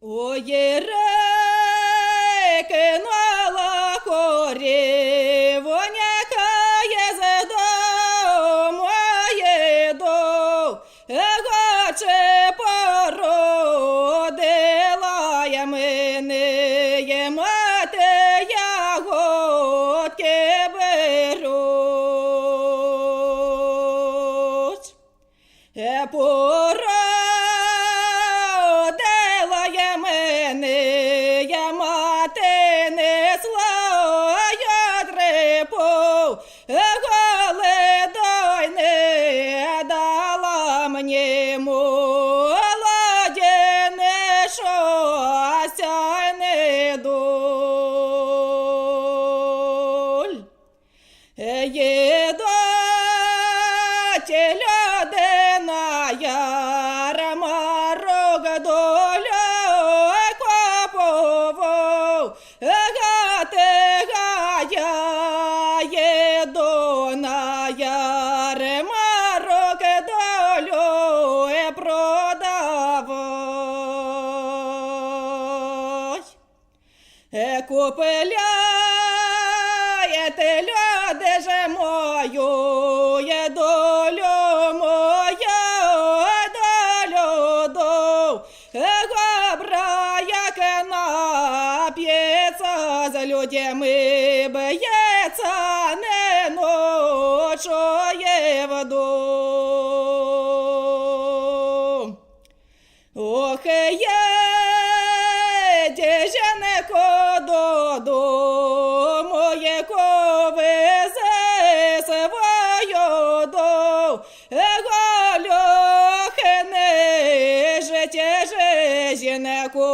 Ой, реки нала корівоняка є з дому, гоче породила я мене, мати ягодки беруть. Породила я мене, я мати несла я дрипу, голодой не дала мені молоді, не щастя, не доль. Їдуть людина ярмарок долю копував, гати гая їду на ярмарок долю продавать. Купляєте люди же мою долю, мою долю добра, як нап'ється, з людьми б'ється, не ночує вдома. Ох, дівчинко додому, яку везе свою голюхи, не життя жінку,